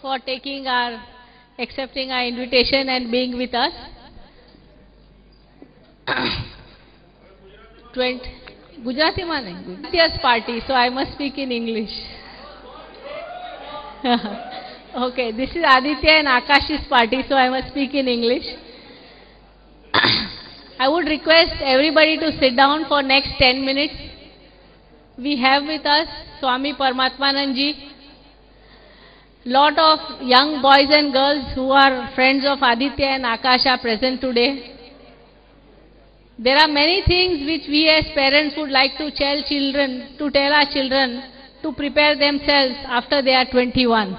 for accepting our invitation and being with us. 20 Gujarati mane? Yes, party, so I must speak in English. Okay, this is Aditya and Akash's party, so I must speak in English. I would request everybody to sit down for next 10 minutes. We have with us Swami Paramatmanand Ji. Lot of young boys and girls who are friends of Aditya and Akash are present today. There are many things which we as parents would like to tell our children to prepare themselves after they are 21.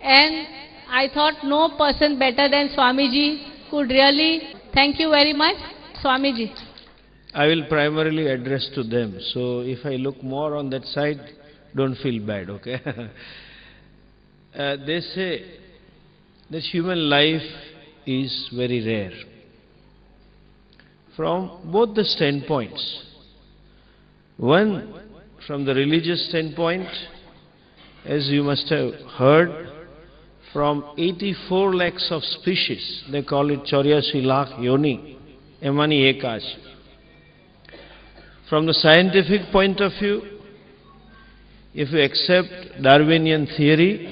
And I thought no person better than Swamiji could really. Thank you very much, Swamiji. I will primarily address to them, so if I look more on that side, don't feel bad, okay? They say that human life is very rare. From both the standpoints. One, from the religious standpoint, as you must have heard, from 84 lakhs of species, they call it 84 lakh yoni, emani ekash. From the scientific point of view, if you accept Darwinian theory,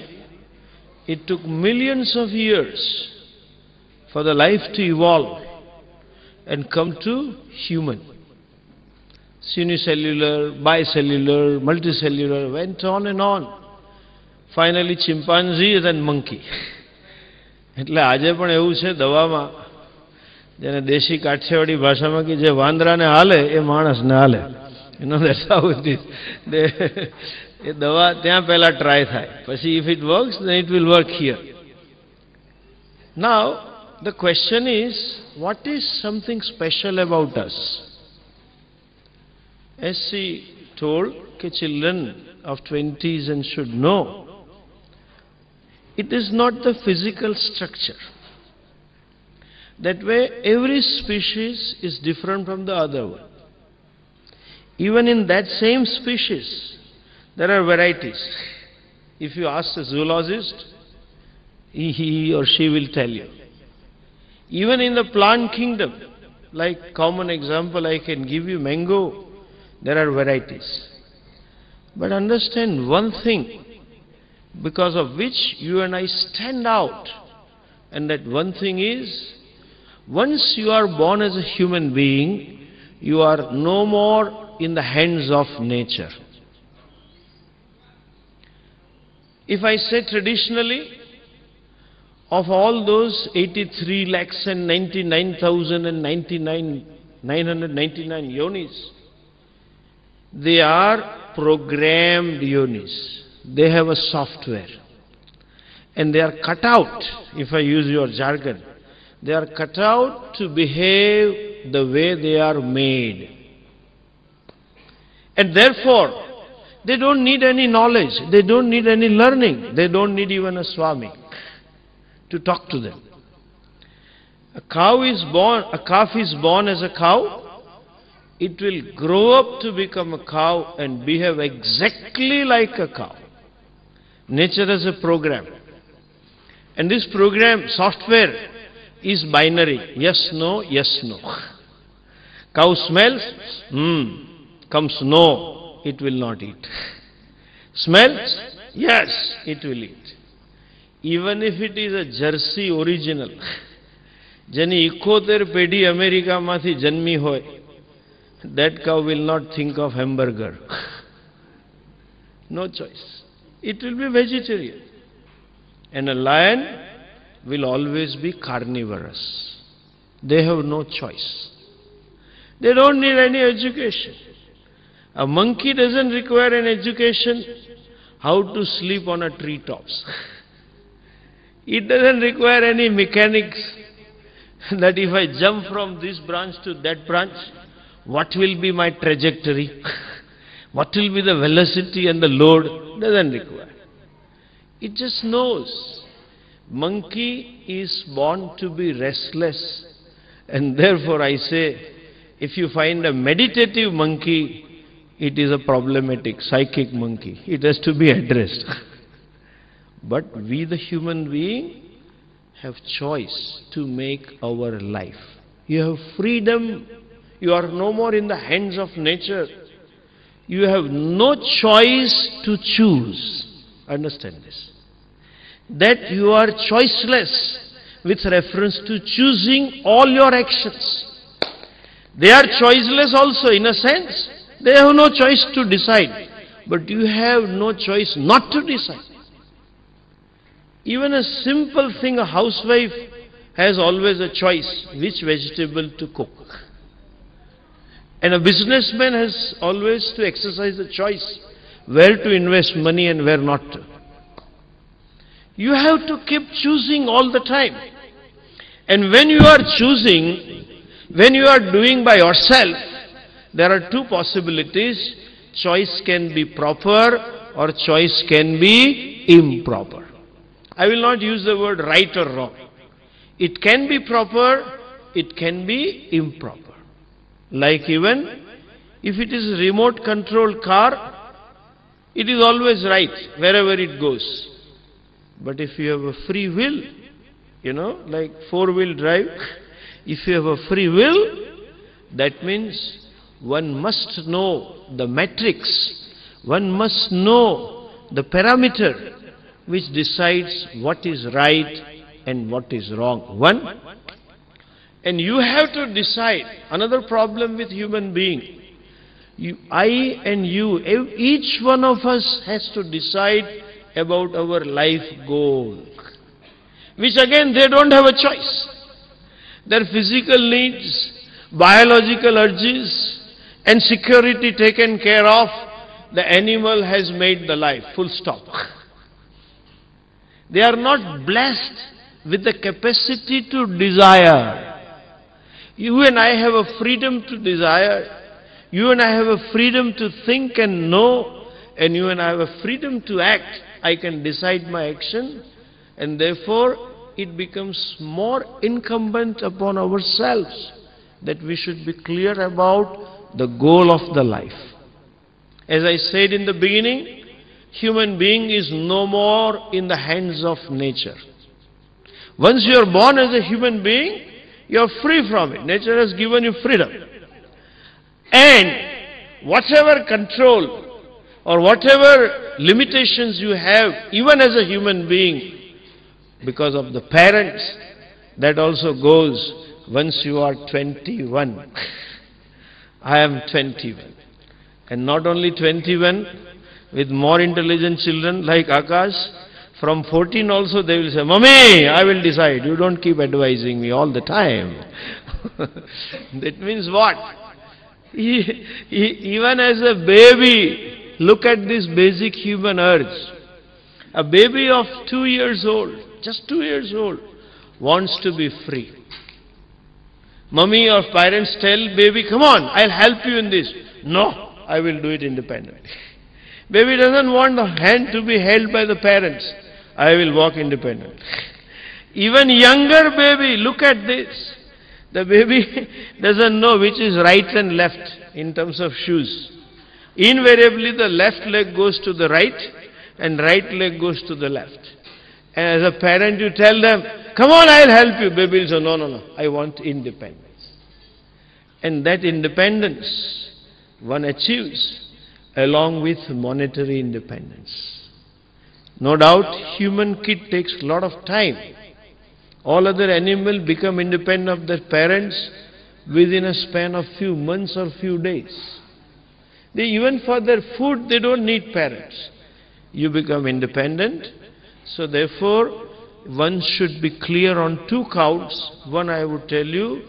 it took millions of years for the life to evolve and come to human. Unicellular, bicellular, multicellular, went on and on. Finally, chimpanzee and monkey. એટલે આજે પણ એવું છે દવામાં જેને દેશી કાઠિયાવાડી ભાષામાં કે જે વાંદરાને હાલે એ માણસને હાલે. You know, that's how it is. એ દવા ત્યાં પહેલા ટ્રાય થાય. પછી if it works, then it will work here. Now, the question is, what is something special about us? As she told, that children of 20s and should know, it is not the physical structure. That way, every species is different from the other one. Even in that same species, there are varieties. If you ask a zoologist, he or she will tell you. Even in the plant kingdom, like common example I can give you, mango, there are varieties. But understand one thing, because of which you and I stand out, and that one thing is, once you are born as a human being, you are no more in the hands of nature. If I say traditionally, of all those 83 lakhs and 999 yonis, they are programmed yonis. They have a software. And they are cut out, if I use your jargon, they are cut out to behave the way they are made. And therefore, they don't need any knowledge, they don't need any learning, they don't need even a Swami to talk to them. A calf is born as a cow, it will grow up to become a cow and behave exactly like a cow. Nature has a program. And this program, software, is binary. Yes, no, yes, no. Cow smells, comes no, it will not eat. Smells, yes, it will eat. Even if it is a Jersey original, જેની 71 પેઢી અમેરિકામાંથી જન્મી હોય, that cow will not think of hamburger. No choice. It will be vegetarian. And a lion will always be carnivorous. They have no choice. They don't need any education. A monkey doesn't require an education how to sleep on a treetops. It doesn't require any mechanics that if I jump from this branch to that branch, what will be my trajectory? What will be the velocity and the load? Doesn't require. It just knows. Monkey is born to be restless, and therefore I say, if you find a meditative monkey, it is a problematic psychic monkey. It has to be addressed. But we, the human being, have choice to make our life. You have freedom. You are no more in the hands of nature. You have no choice to choose. Understand this. That you are choiceless with reference to choosing all your actions. They are choiceless also in a sense. They have no choice to decide. But you have no choice not to decide. Even a simple thing, a housewife has always a choice which vegetable to cook. And a businessman has always to exercise a choice where to invest money and where not to. You have to keep choosing all the time. And when you are choosing, when you are doing by yourself, there are two possibilities. Choice can be proper or choice can be improper. I will not use the word right or wrong. It can be proper, it can be improper. Like even if it is a remote controlled car, it is always right wherever it goes. But if you have a free will, like four-wheel drive, if you have a free will, that means one must know the matrix, one must know the parameter which decides what is right and what is wrong. One. And you have to decide. Another problem with human being. I and you, each one of us has to decide about our life goal. Which again, they don't have a choice. Their physical needs, biological urges, and security taken care of, the animal has made the life, full stop. They are not blessed with the capacity to desire. You and I have a freedom to desire. You and I have a freedom to think and know. And you and I have a freedom to act. I can decide my action. And therefore, it becomes more incumbent upon ourselves that we should be clear about the goal of the life. As I said in the beginning, human being is no more in the hands of nature. Once you are born as a human being, you are free from it. Nature has given you freedom. And whatever control or whatever limitations you have, even as a human being, because of the parents, that also goes once you are 21. I am 21. And not only 21, with more intelligent children like Akash, from 14 also they will say, Mommy, I will decide. You don't keep advising me all the time. That means what? Even as a baby, look at this basic human urge. A baby of 2 years old, just 2 years old, wants to be free. Mummy or parents tell baby, come on, I'll help you in this. No, I will do it independently. Baby doesn't want the hand to be held by the parents. I will walk independently. Even younger baby, look at this. The baby doesn't know which is right and left in terms of shoes. Invariably the left leg goes to the right and right leg goes to the left. And as a parent you tell them, come on, I'll help you. Baby will say, no, I want independence. And that independence one achieves along with monetary independence. No doubt, human kid takes a lot of time. All other animals become independent of their parents within a span of few months or few days. Even for their food, they don't need parents. You become independent. So therefore, one should be clear on two counts. One, I would tell you,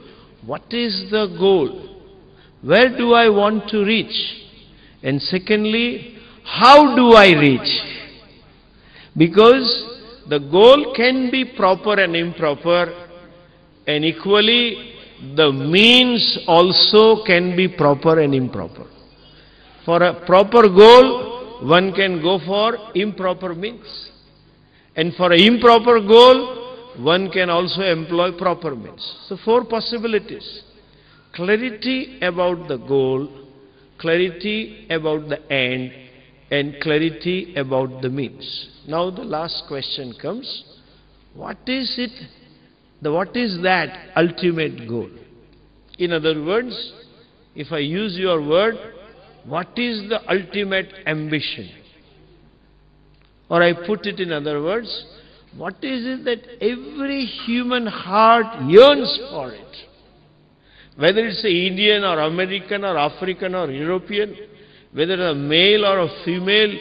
what is the goal? Where do I want to reach? And secondly, how do I reach? Because the goal can be proper and improper, and equally the means also can be proper and improper. For a proper goal, one can go for improper means. And for an improper goal, one can also employ proper means. So 4 possibilities. Clarity about the goal, clarity about the end, and clarity about the means. Now the last question comes, what is it, what is that ultimate goal? In other words, if I use your word, what is the ultimate ambition? Or I put it in other words, what is it that every human heart yearns for it? Whether it's an Indian or American or African or European, whether a male or a female,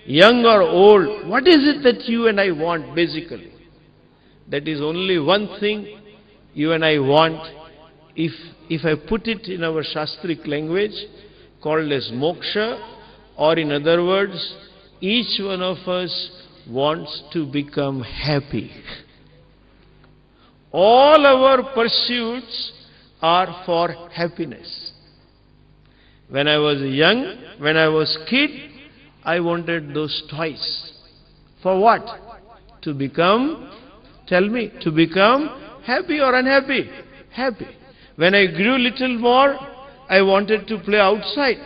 young or old, what is it that you and I want basically? That is only one thing you and I want. If I put it in our Shastric language, called as moksha, or in other words, each one of us wants to become happy. All our pursuits are for happiness. When I was young, when I was kid, I wanted those toys. For what? To become, tell me, to become happy or unhappy? Happy. When I grew little more, I wanted to play outside.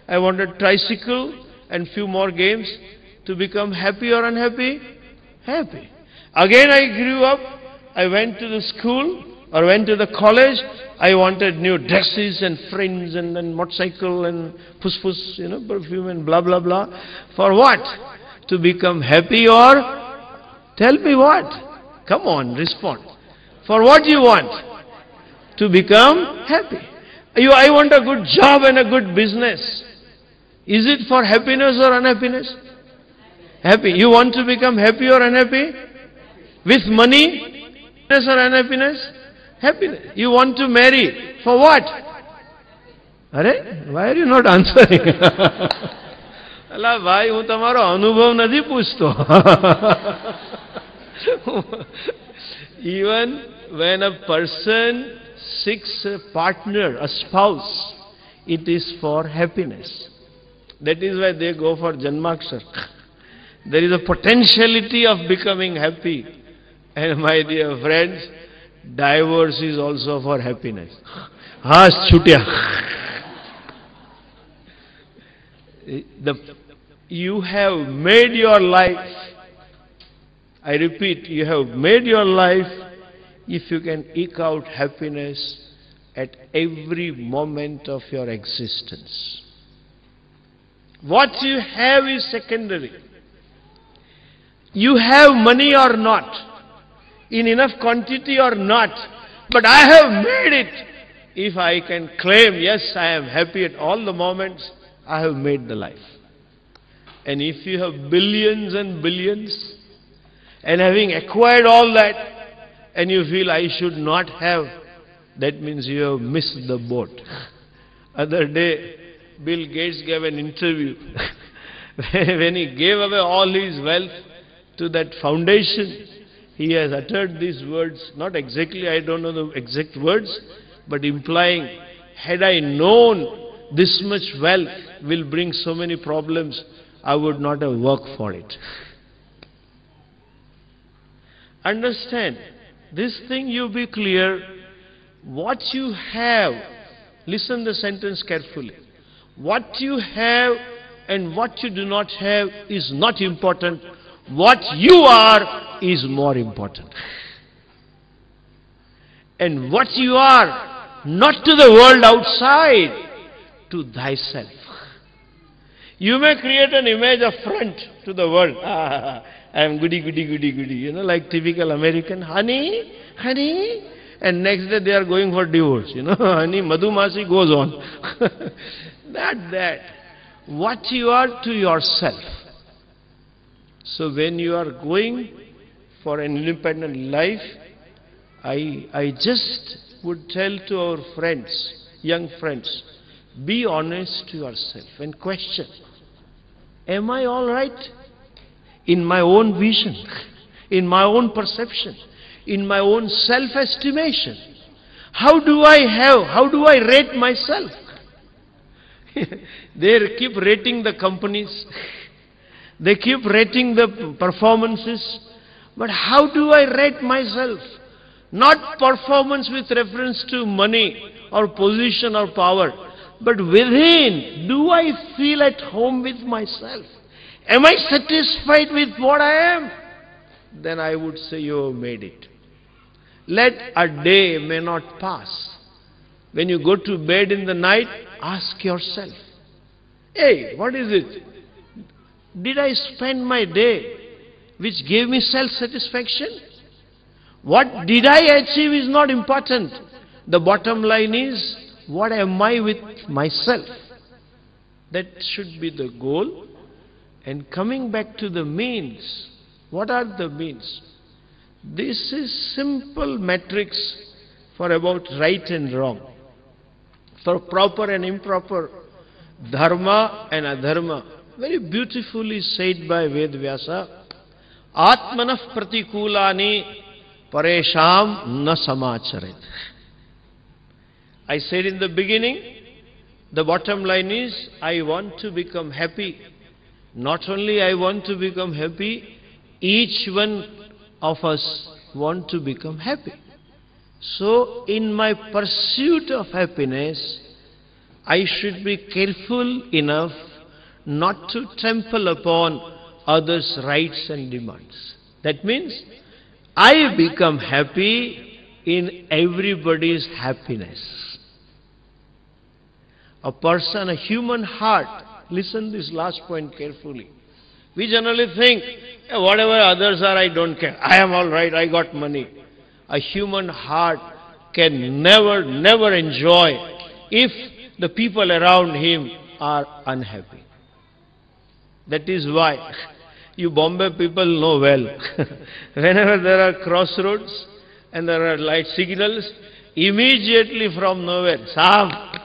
I wanted tricycle and few more games. To become happy or unhappy? Happy. Again I grew up, I went to the school or went to the college, I wanted new dresses and friends and motorcycle and puss, perfume and blah blah blah. For what? To become happy or? Tell me what? Come on, respond. For what you want? To become happy. I want a good job and a good business. Is it for happiness or unhappiness? Happy. You want to become happy or unhappy? With money? Happiness or unhappiness? Happiness. You want to marry. For what? Why are you not answering? Allah, bhai, હું તમારો અનુભવ નથી પૂછતો. Even when a person seeks a partner, a spouse, it is for happiness. That is why they go for Janmakshar. There is a potentiality of becoming happy. And my dear friends, divorce is also for happiness. Haas chutya. You have made your life, I repeat, you have made your life if you can eke out happiness at every moment of your existence. What you have is secondary. You have money or not, in enough quantity or not, but I have made it. If I can claim, yes, I am happy at all the moments, I have made the life. And if you have billions and billions, and having acquired all that, and you feel I should not have, that means you have missed the boat. Other day, Bill Gates gave an interview. When he gave away all his wealth to that foundation, he has uttered these words, not exactly, I don't know the exact words, but implying, had I known this much wealth will bring so many problems, I would not have worked for it. Understand, this thing you be clear, what you have, listen the sentence carefully. What you have and what you do not have is not important. What you are is more important. And what you are, not to the world outside, to thyself. You may create an image of front to the world. I am goody, goody, goody, goody. Like typical American, honey, honey. And next day they are going for divorce. Honey, Madhumasi goes on. Not that. What you are to yourself. So when you are going for an independent life, I just would tell to our friends, young friends, be honest to yourself and question, am I all right? In my own vision, in my own perception, in my own self-estimation. How do I rate myself? They keep rating the companies, they keep rating the performances, but how do I rate myself? Not performance with reference to money or position or power, but within, do I feel at home with myself? Am I satisfied with what I am? Then I would say you have made it. Let a day may not pass. When you go to bed in the night, ask yourself, hey, what is it? Did I spend my day which gave me self-satisfaction? What did I achieve is not important. The bottom line is, what am I with myself? That should be the goal. And coming back to the means, what are the means? This is simple metrics for about right and wrong, for proper and improper, dharma and adharma. Very beautifully said by Ved Vyasa, Atmanah pratikulani paresham na samacharet. I said in the beginning, the bottom line is, I want to become happy. Not only I want to become happy, each one of us want to become happy. So, in my pursuit of happiness, I should be careful enough not to trample upon others' rights and demands. That means, I become happy in everybody's happiness. A person, a human heart, listen this last point carefully. We generally think, whatever others are, I don't care. I am all right, I got money. A human heart can never enjoy if the people around him are unhappy. That is why you Bombay people know well. Whenever there are crossroads and there are light signals, immediately from nowhere, Saab,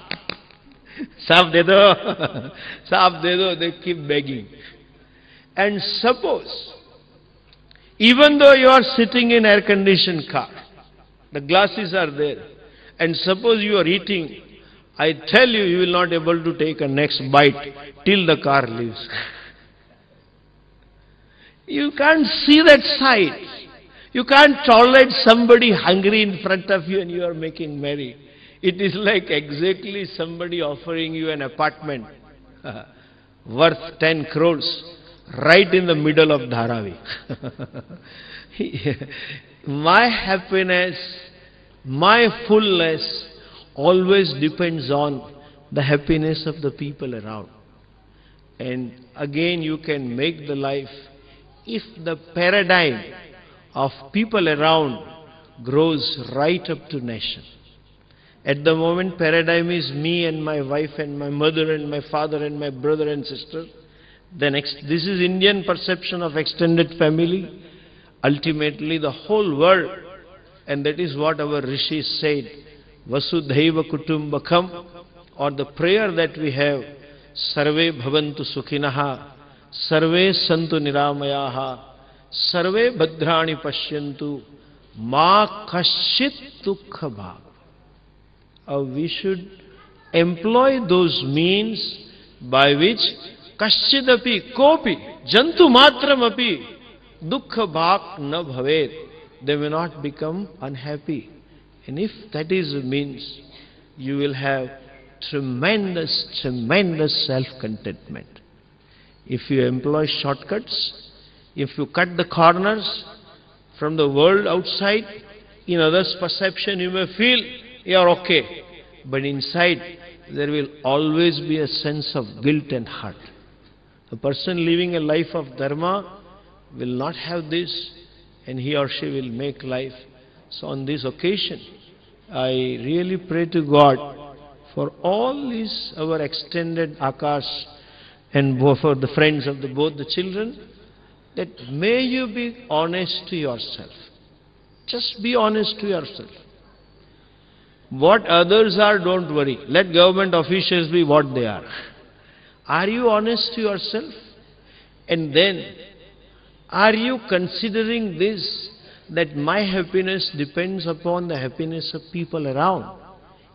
Saab de do, Saab de do, they keep begging. And suppose, even though you are sitting in air-conditioned car, the glasses are there, and suppose you are eating, I tell you, you will not be able to take a next bite till the car leaves. You can't see that sight. You can't tolerate somebody hungry in front of you and you are making merry. It is like exactly somebody offering you an apartment worth 10 crores right in the middle of Dharavi. My happiness, my fullness always depends on the happiness of the people around. And again, you can make the life if the paradigm of people around grows right up to nation. At the moment, paradigm is me and my wife and my mother and my father and my brother and sister. This is Indian perception of extended family. Ultimately, the whole world, and that is what our rishis said, Vasudhaiva Kutumbakam, or the prayer that we have, Sarve Bhavantu Sukhinaha, Sarve Santu Niramayaha, Sarve Bhadrani Pashyantu, Ma Kashit Dukha Bhav. We should employ those means by which Kaschidapi, Kopi, Jantu Matram Api, Dukha Bhak na Bhavet. They may not become unhappy. And if that is the means, you will have tremendous self-contentment. If you employ shortcuts, if you cut the corners from the world outside, in others' perception you may feel you are okay. But inside there will always be a sense of guilt and hurt. A person living a life of dharma will not have this, and he or she will make life. So on this occasion, I really pray to God for all these our extended Akash and for the friends of both the children, that may you be honest to yourself. Just be honest to yourself. What others are, don't worry. Let government officials be what they are. Are you honest to yourself? And then, are you considering this, that my happiness depends upon the happiness of people around?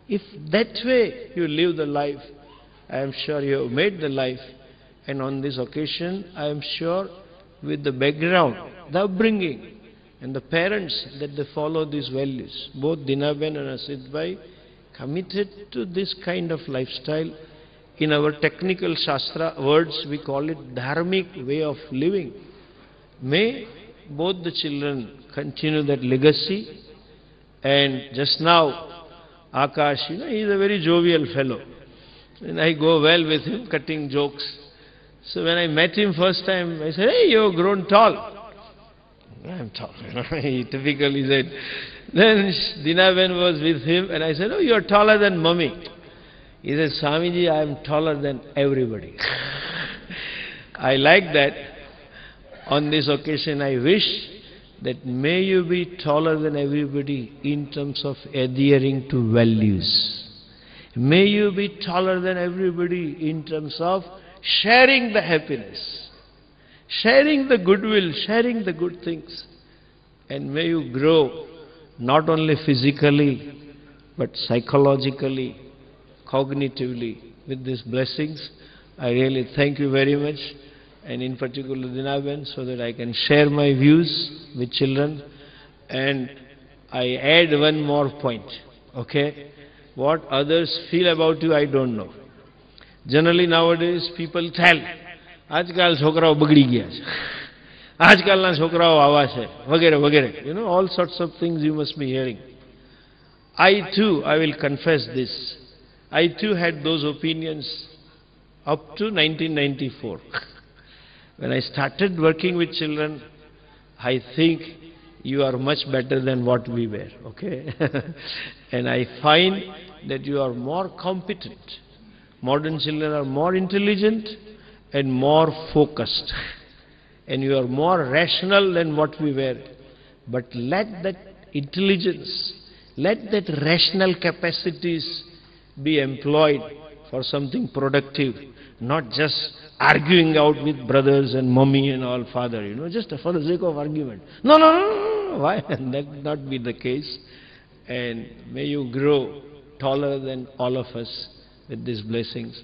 If that way you live the life, I am sure you have made the life. And on this occasion, I am sure with the background, the upbringing, and the parents that they follow these values, both Dinaben and Asit Bhai committed to this kind of lifestyle, In our technical Shastra words, we call it dharmic way of living. May both the children continue that legacy. And just now, Akash, he is a very jovial fellow. And I go well with him, cutting jokes. So when I met him first time, I said, "Hey, you've grown tall." "I'm tall." He typically said. Then Dinaben was with him, and I said, "Oh, you're taller than Mummy." He said, "Swamiji, I am taller than everybody." I like that. On this occasion, I wish that may you be taller than everybody in terms of adhering to values. May you be taller than everybody in terms of sharing the happiness, sharing the goodwill, sharing the good things. And may you grow not only physically, but psychologically, cognitively with these blessings. I really thank you very much, and in particular Dinaben, so that I can share my views with children. And I add one more point, okay? What others feel about you, I don't know. Generally nowadays people tell, આજકાલ છોકરાઓ બગડી ગયા છે, આજકાલના છોકરાઓ આવા છે, વગેરે વગેરે. All sorts of things you must be hearing. I will confess this. I too had those opinions up to 1994. When I started working with children, I think you are much better than what we were, okay? And I find that you are more competent. Modern children are more intelligent and more focused. And you are more rational than what we were. But let that intelligence, let that rational capacities be employed for something productive, not just arguing out with brothers and mummy and all father, just for the sake of argument. No. Why? That not be the case. And may you grow taller than all of us with these blessings.